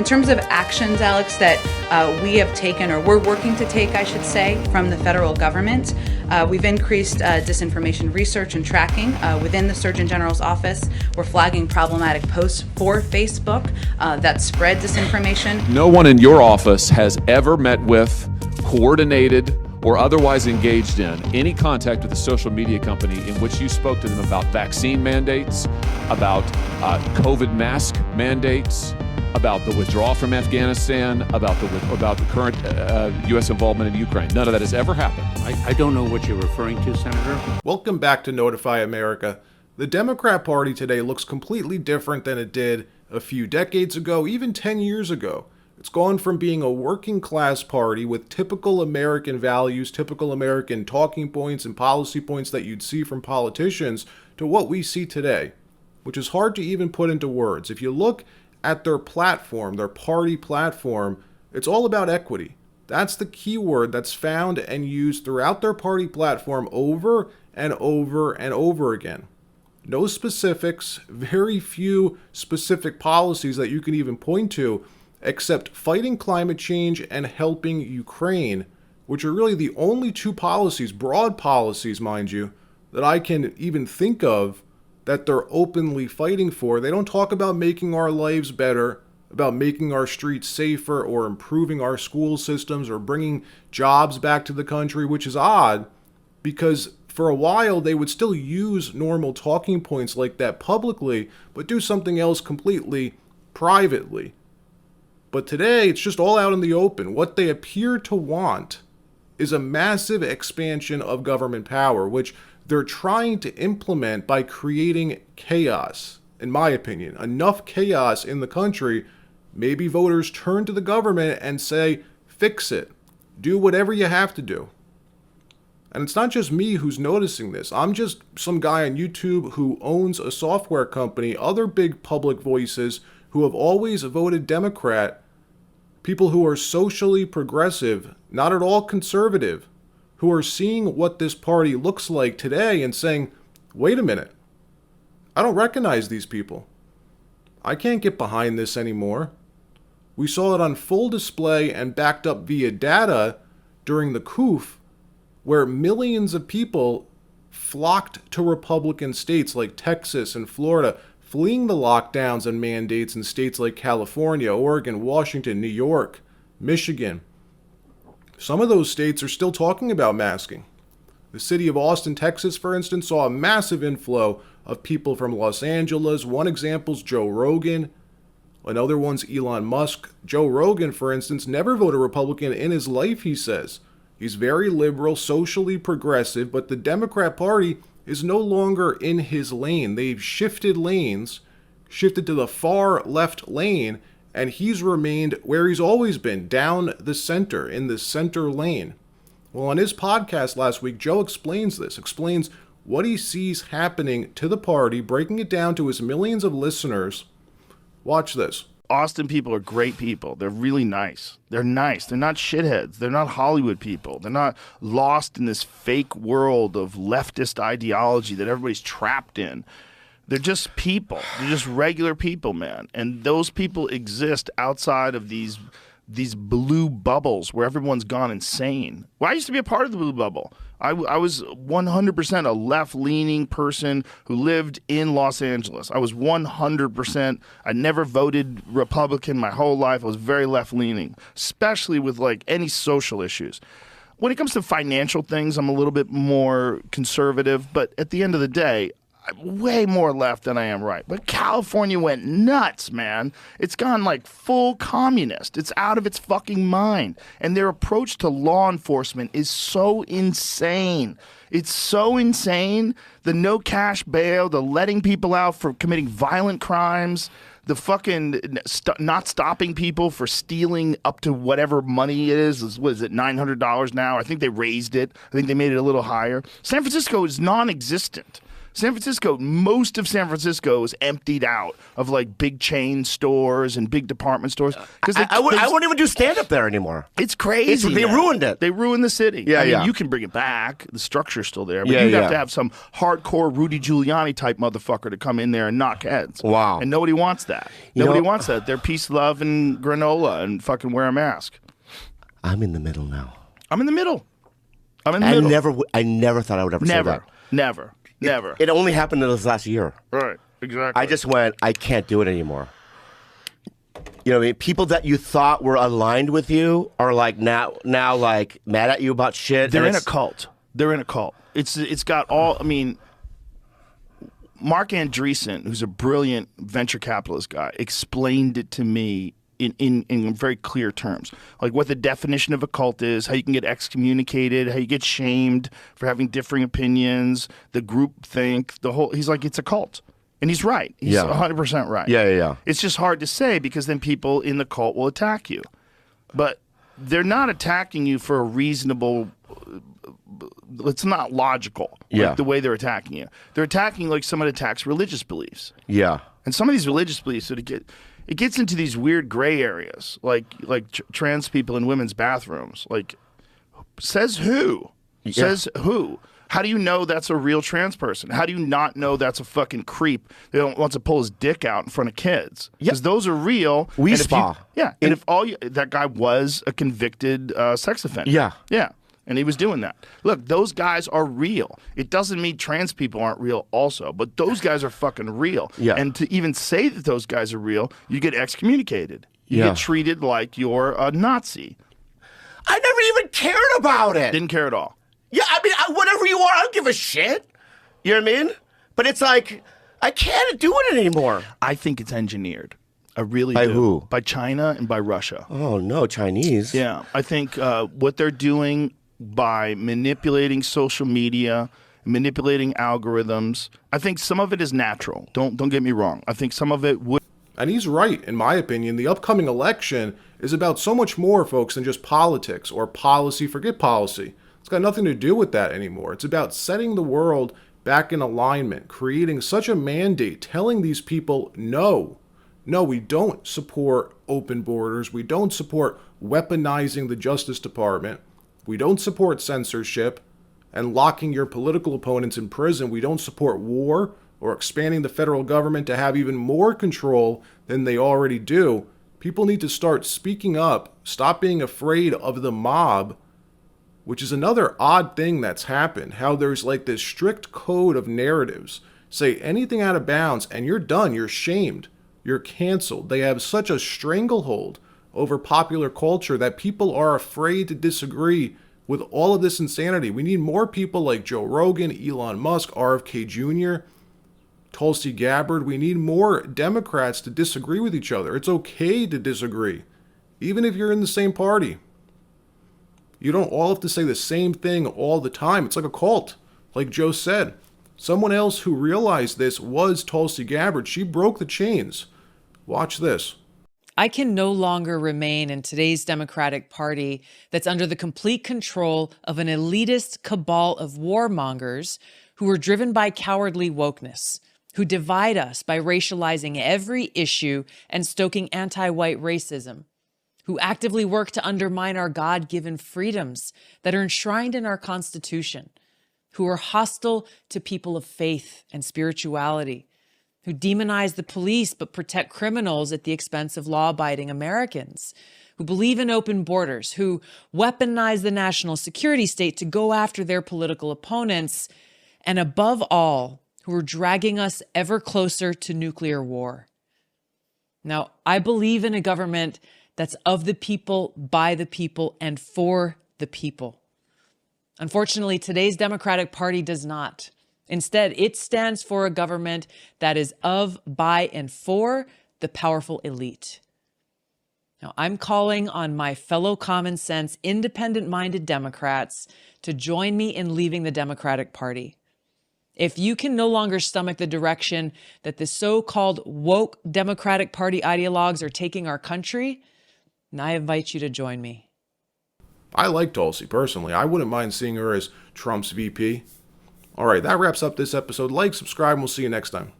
In terms of actions, Alex, that we have taken, or we're working to take, I should say, from the federal government, we've increased disinformation research and tracking within the Surgeon General's office. We're flagging problematic posts for Facebook that spread disinformation. No one in your office has ever met with, coordinated, or otherwise engaged in any contact with a social media company in which you spoke to them about vaccine mandates, about COVID mask mandates, about the withdrawal from Afghanistan, about the current U.S. involvement in Ukraine. None of that has ever happened. I don't know what you're referring to, Senator. Welcome back to Notify America. The Democrat Party today looks completely different than it did a few decades ago, even 10 years ago. It's gone from being a working class party with typical American values, typical American talking points and policy points that you'd see from politicians to what we see today, which is hard to even put into words. If you look at their platform, their party platform, it's all about equity. That's the key word that's found and used throughout their party platform over and over and over again. No specifics, very few specific policies that you can even point to, except fighting climate change and helping Ukraine, which are really the only two policies, broad policies, mind you, that I can even think of that they're openly fighting for. They don't talk about making our lives better, about making our streets safer, or improving our school systems, or bringing jobs back to the country, which is odd, because for a while they would still use normal talking points like that publicly, but do something else completely privately. But today, it's just all out in the open. What they appear to want is a massive expansion of government power, which they're trying to implement by creating chaos, in my opinion. Enough chaos in the country, maybe voters turn to the government and say, fix it. Do whatever you have to do. And it's not just me who's noticing this. I'm just some guy on YouTube who owns a software company, other big public voices who have always voted Democrat, people who are socially progressive, not at all conservative, who are seeing what this party looks like today and saying, wait a minute, I don't recognize these people. I can't get behind this anymore. We saw it on full display and backed up via data during the coup, where millions of people flocked to Republican states like Texas and Florida, fleeing the lockdowns and mandates in states like California, Oregon, Washington, New York, Michigan. Some of those states are still talking about masking. The city of Austin, Texas, for instance, saw a massive inflow of people from Los Angeles. One example is Joe Rogan. Another one's Elon Musk. Joe Rogan, for instance, never voted Republican in his life, he says. He's very liberal, socially progressive, but the Democrat Party is no longer in his lane. They've shifted lanes, shifted to the far left lane, and he's remained where he's always been, down the center, in the center lane. Well, on his podcast last week, Joe explains this, explains what he sees happening to the party, breaking it down to his millions of listeners. Watch this. Austin people are great people. They're really nice. They're nice. They're not shitheads. They're not Hollywood people. They're not lost in this fake world of leftist ideology that everybody's trapped in. They're just people. They're just regular people, man. And those people exist outside of these blue bubbles where everyone's gone insane. Well, I used to be a part of the blue bubble. I was 100% a left-leaning person who lived in Los Angeles. I was 100%. I never voted Republican my whole life. I was very left-leaning, especially with like any social issues. When it comes to financial things, I'm a little bit more conservative. But at the end of the day, I'm way more left than I am right. But California went nuts, man. It's gone like full communist. It's out of its fucking mind. And their approach to law enforcement is so insane. It's so insane. The no cash bail, the letting people out for committing violent crimes, the fucking not stopping people for stealing up to whatever money it is. What is it, $900 now? I think they raised it. I think they made it a little higher. San Francisco is non-existent. San Francisco, most of San Francisco is emptied out of like big chain stores and big department stores. I wouldn't even do stand-up there anymore. It's crazy. They ruined it. They ruined the city. Yeah, I mean, yeah. you can bring it back. The structure's still there. But Yeah, you'd have yeah. to have some hardcore Rudy Giuliani type motherfucker to come in there and knock heads. Wow. And nobody wants that. You Nobody know- wants that. They're peace, love, and granola and fucking wear a mask. I'm in the middle now. I'm in the middle. I'm in the middle. I never thought I would ever say that. Never. It only happened in this last year. Right. Exactly. I just went, I can't do it anymore. You know what I mean? People that you thought were aligned with you are like now like mad at you about shit. They're and in a it's- cult. They're in a cult. It's got all. I mean, Mark Andreessen, who's a brilliant venture capitalist guy, explained it to me in very clear terms, like what the definition of a cult is, how you can get excommunicated, how you get shamed for having differing opinions, the group think, the whole. He's like, it's a cult. And he's right. He's Yeah. 100% right. Yeah. It's just hard to say because then people in the cult will attack you. But they're not attacking you for a reasonable, it's not logical, Yeah. like the way they're attacking you. They're attacking like someone attacks religious beliefs. Yeah. And some of these religious beliefs, it gets into these weird gray areas, like trans people in women's bathrooms. Like, says who? Yeah. Says who? How do you know that's a real trans person? How do you not know that's a fucking creep that wants to pull his dick out in front of kids? Because those are real. We And if spa. And if that guy was a convicted sex offender. Yeah. Yeah. And he was doing that. Look, those guys are real. It doesn't mean trans people aren't real also, but those guys are fucking real. Yeah. And to even say that those guys are real, you get excommunicated. You Yeah. get treated like you're a Nazi. I never even cared about it. Didn't care at all. Yeah, I mean, whatever you are, I don't give a shit. You know what I mean? But it's like, I can't do it anymore. I think it's engineered. I really By do. who? By China and by Russia. Oh, no, Chinese. Yeah, I think what they're doing by manipulating social media, manipulating algorithms, I think some of it is natural. Don't get me wrong. I think some of it would. And he's right, in my opinion. The upcoming election is about so much more, folks, than just politics or policy. Forget policy. It's got nothing to do with that anymore. It's about setting the world back in alignment, creating such a mandate, telling these people, no, we don't support open borders. We don't support weaponizing the Justice Department. We don't support censorship and locking your political opponents in prison. We don't support war or expanding the federal government to have even more control than they already do. People need to start speaking up, stop being afraid of the mob, which is another odd thing that's happened. How there's like this strict code of narratives. Say anything out of bounds and you're done, you're shamed, you're canceled. They have such a stranglehold over popular culture that people are afraid to disagree with all of this insanity. We need more people like Joe Rogan, Elon Musk, RFK Jr., Tulsi Gabbard. We need more Democrats to disagree with each other. It's okay to disagree, even if you're in the same party. You don't all have to say the same thing all the time. It's like a cult, like Joe said. Someone else who realized this was Tulsi Gabbard. She broke the chains. Watch this. I can no longer remain in today's Democratic Party that's under the complete control of an elitist cabal of warmongers who are driven by cowardly wokeness, who divide us by racializing every issue and stoking anti-white racism, who actively work to undermine our God-given freedoms that are enshrined in our Constitution, who are hostile to people of faith and spirituality, who demonize the police but protect criminals at the expense of law-abiding Americans, who believe in open borders, who weaponize the national security state to go after their political opponents, and above all, who are dragging us ever closer to nuclear war. Now, I believe in a government that's of the people, by the people, and for the people. Unfortunately, today's Democratic Party does not. Instead, it stands for a government that is of, by, and for the powerful elite. Now, I'm calling on my fellow common sense, independent-minded Democrats to join me in leaving the Democratic Party. If you can no longer stomach the direction that the so-called woke Democratic Party ideologues are taking our country, then I invite you to join me. I like Tulsi personally. I wouldn't mind seeing her as Trump's VP. All right, that wraps up this episode. Like, subscribe, and we'll see you next time.